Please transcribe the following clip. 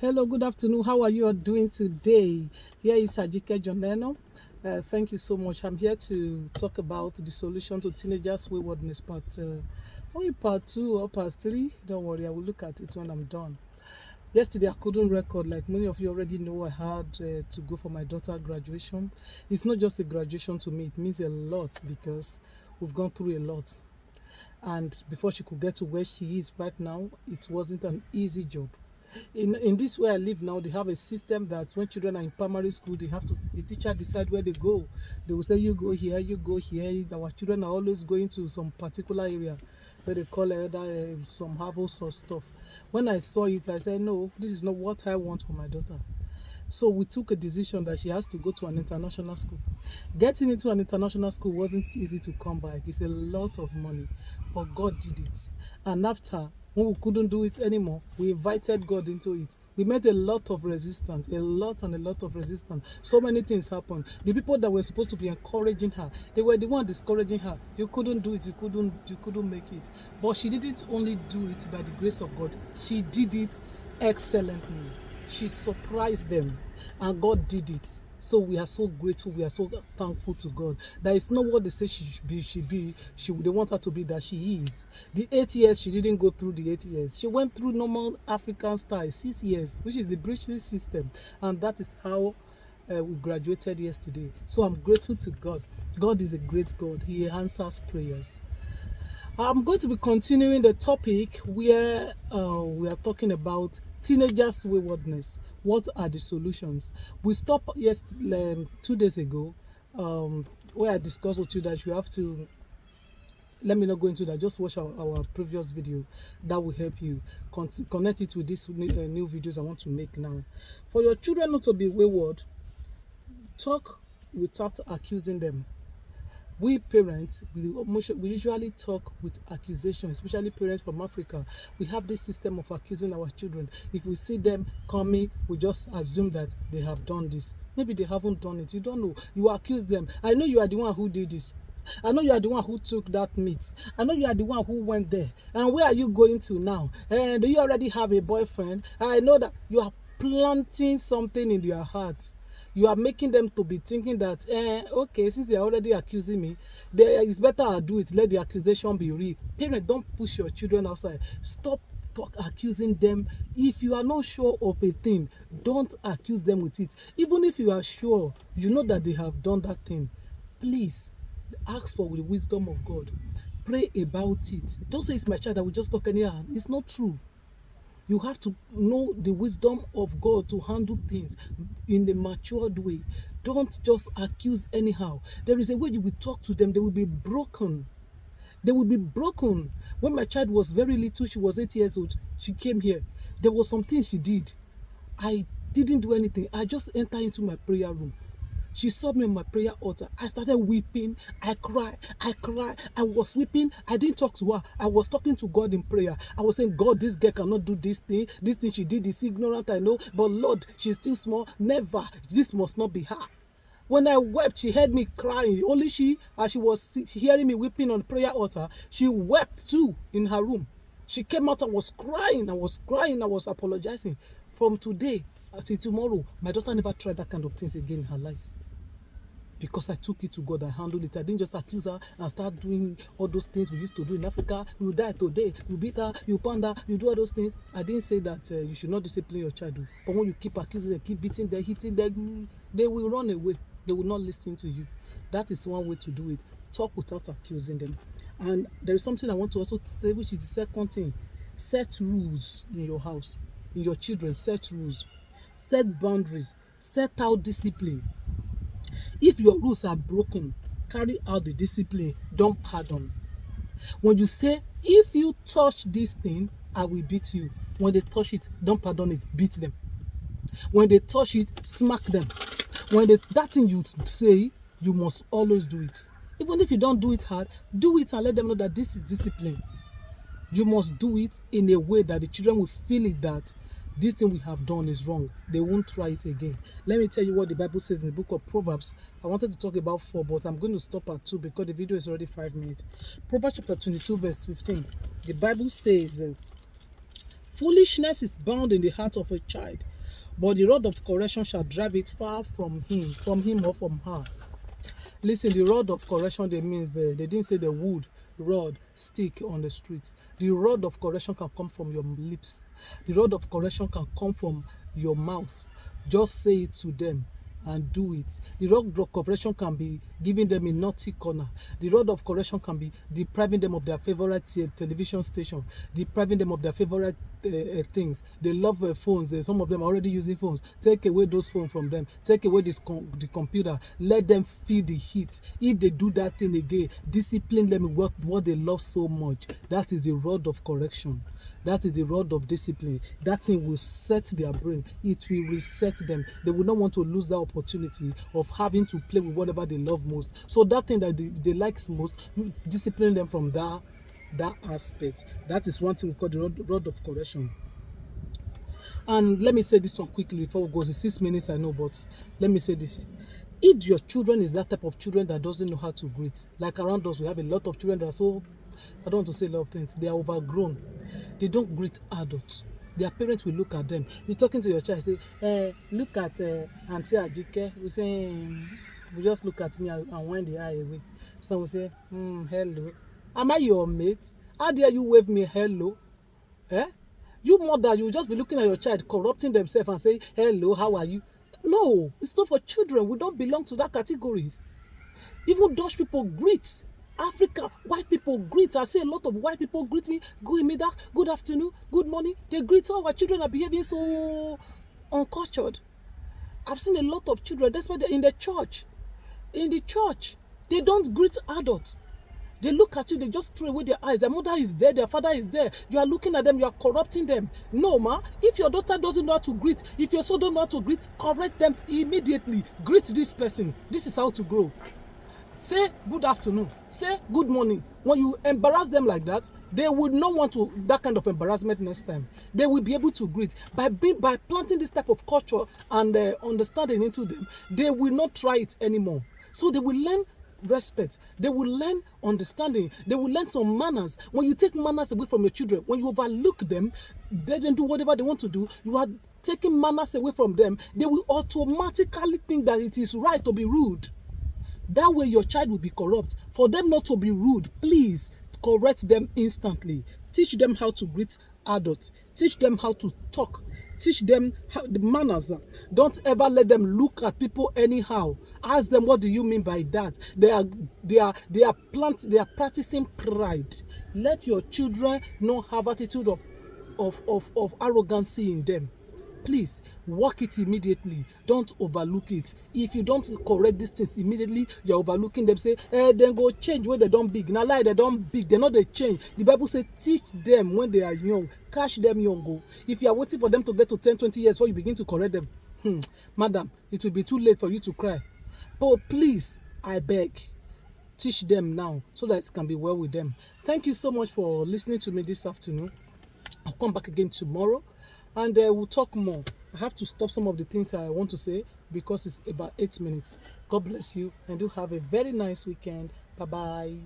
Hello, good afternoon. How are you all doing today? Here is Ajike Joneno. Thank you so much. I'm here to talk about the solution to teenagers' waywardness part 2 or part 3. Don't worry, I will look at it when I'm done. Yesterday, I couldn't record. Like many of you already know, I had to go for my daughter's graduation. It's not just a graduation to me, it means a lot because we've gone through a lot. And before she could get to where she is right now, it wasn't an easy job. In this way I live now, they have a system that when children are in primary school, the teacher decide where they go. They will say, you go here, you go here. Our children are always going to some particular area where they call either some havels or stuff. When I saw it, I said, no, this is not what I want for my daughter. So we took a decision that she has to go to an international school. Getting into an international school wasn't easy to come by. It's a lot of money, but God did it. And after, when we couldn't do it anymore, we invited God into it. We met a lot of resistance, a lot of resistance. So many things happened. The people that were supposed to be encouraging her, they were the one discouraging her. You couldn't do it, you couldn't make it. But she didn't only do it by the grace of God, she did it excellently. She surprised them, and God did it. So we are so grateful, we are so thankful to God. That is not what they say she should be. They want her to be that she is. The 8 years, she didn't go through the 8 years. She went through normal African style, 6 years, which is the British system. And that is how we graduated yesterday. So I'm grateful to God. God is a great God. He answers prayers. I'm going to be continuing the topic where we are talking about teenagers' waywardness. What are the solutions? We stopped 2 days ago where I discussed with you that you have to, let me not go into that, just watch our previous video. That will help you connect it with these new videos I want to make now. For your children not to be wayward, talk without accusing them. We parents, we usually talk with accusation, especially parents from Africa. We have this system of accusing our children. If we see them coming, we just assume that they have done this. Maybe they haven't done it. You don't know. You accuse them. I know you are the one who did this. I know you are the one who took that meat. I know you are the one who went there. And where are you going to now? And do you already have a boyfriend? I know that you are planting something in their hearts. You are making them to be thinking that, okay, since they are already accusing me, it's better I do it. Let the accusation be real. Parents, don't push your children outside. Stop accusing them. If you are not sure of a thing, don't accuse them with it. Even if you are sure, you know that they have done that thing. Please, ask for the wisdom of God. Pray about it. Don't say it's my child that will just talk anyhow. It's not true. You have to know the wisdom of God to handle things in a matured way. Don't just accuse anyhow. There is a way you will talk to them. They will be broken. They will be broken. When my child was very little, she was 8 years old. She came here. There was some things she did. I didn't do anything. I just entered into my prayer room. She saw me on my prayer altar. I started weeping. I cried. I was weeping. I didn't talk to her. I was talking to God in prayer. I was saying, God, this girl cannot do this thing. This thing she did is ignorant, I know. But Lord, she's still small. Never. This must not be her. When I wept, she heard me crying. Only she, as she was hearing me weeping on the prayer altar, she wept too in her room. She came out and was crying. I was apologizing. From today until tomorrow, my daughter never tried that kind of things again in her life. Because I took it to God, I handled it. I didn't just accuse her and start doing all those things we used to do in Africa. You die today, you beat her, you pound her, you do all those things. I didn't say that you should not discipline your child. But when you keep accusing them, keep beating them, hitting them, they will run away. They will not listen to you. That is one way to do it. Talk without accusing them. And there is something I want to also say, which is the second thing. Set rules in your house. In your children, set rules. Set boundaries. Set out discipline. If your rules are broken, carry out the discipline. Don't pardon. When you say, if you touch this thing, I will beat you. When they touch it, don't pardon it, beat them. When they touch it, smack them. That thing you say, you must always do it. Even if you don't do it hard, do it and let them know that this is discipline. You must do it in a way that the children will feel it, that this thing we have done is wrong. They won't try it again. Let me tell you what the Bible says in the book of Proverbs. I wanted to talk about 4, but I'm going to stop at 2 because the video is already 5 minutes. Proverbs chapter 22 verse 15. The Bible says, foolishness is bound in the heart of a child, but the rod of correction shall drive it far from him or from her. Listen, the rod of correction, they mean they didn't say the wood, rod, stick on the street. The rod of correction can come from your lips. The rod of correction can come from your mouth. Just say it to them and do it. The rod of correction can be giving them a naughty corner. The rod of correction can be depriving them of their favorite television station, depriving them of their favorite things. They love phones. Some of them are already using phones. Take away those phones from them. Take away the computer. Let them feel the heat. If they do that thing again, discipline them with what they love so much. That is the rod of correction. That is the rod of discipline. That thing will set their brain. It will reset them. They will not want to lose that opportunity of having to play with whatever they love most. So that thing that they like most, you discipline them from that aspect. That is one thing we call the rod of correction. And let me say this one quickly before we go. It's 6 minutes, I know, but let me say this. If your children is that type of children that doesn't know how to greet, like around us, we have a lot of children that are so, I don't want to say a lot of things, they are overgrown. They don't greet adults. Their parents will look at them. You're talking to your child, say, look at Auntie Ajike. We say, we just look at me and wind the eye away. So we say, hello. Am I your mate? How dare you wave me hello? You mother, you just be looking at your child corrupting themselves and say, hello, how are you? No, it's not for children. We don't belong to that categories. Even Dutch people greet. Africa, white people greet. I see a lot of white people greet me. Good afternoon, good morning. They greet. Our children are behaving so uncultured. I've seen a lot of children. That's why they're in the church. In the church, they don't greet adults. They look at you, they just throw away their eyes. Their mother is there, their father is there. You are looking at them, you are corrupting them. No, ma. If your daughter doesn't know how to greet, if your son don't know how to greet, correct them immediately. Greet this person. This is how to grow. Say good afternoon. Say good morning. When you embarrass them like that, they would not want to that kind of embarrassment next time. They will be able to greet by planting this type of culture and understanding into them. They will not try it anymore. So they will learn respect. They will learn understanding. They will learn some manners. When you take manners away from your children, when you overlook them, they don't do whatever they want to do. You are taking manners away from them. They will automatically think that it is right to be rude. That way your child will be corrupt. For them not to be rude, please correct them instantly. Teach them how to greet adults. Teach them how to talk. Teach them the manners. Don't ever let them look at people anyhow. Ask them, what do you mean by that? They are practicing pride. Let your children not have attitude of arrogancy in them. Please work it immediately. Don't overlook it. If you don't correct these things immediately, you're overlooking them. Say, then go change when they don't big. Now lie, they don't big. They're not they change. The Bible says, teach them when they are young. Catch them young. Go. If you are waiting for them to get to 10, 20 years before you begin to correct them, madam, it will be too late for you to cry. But please, I beg, teach them now so that it can be well with them. Thank you so much for listening to me this afternoon. I'll come back again tomorrow. And we'll talk more. I have to stop some of the things I want to say because it's about 8 minutes. God bless you and do have a very nice weekend. Bye-bye.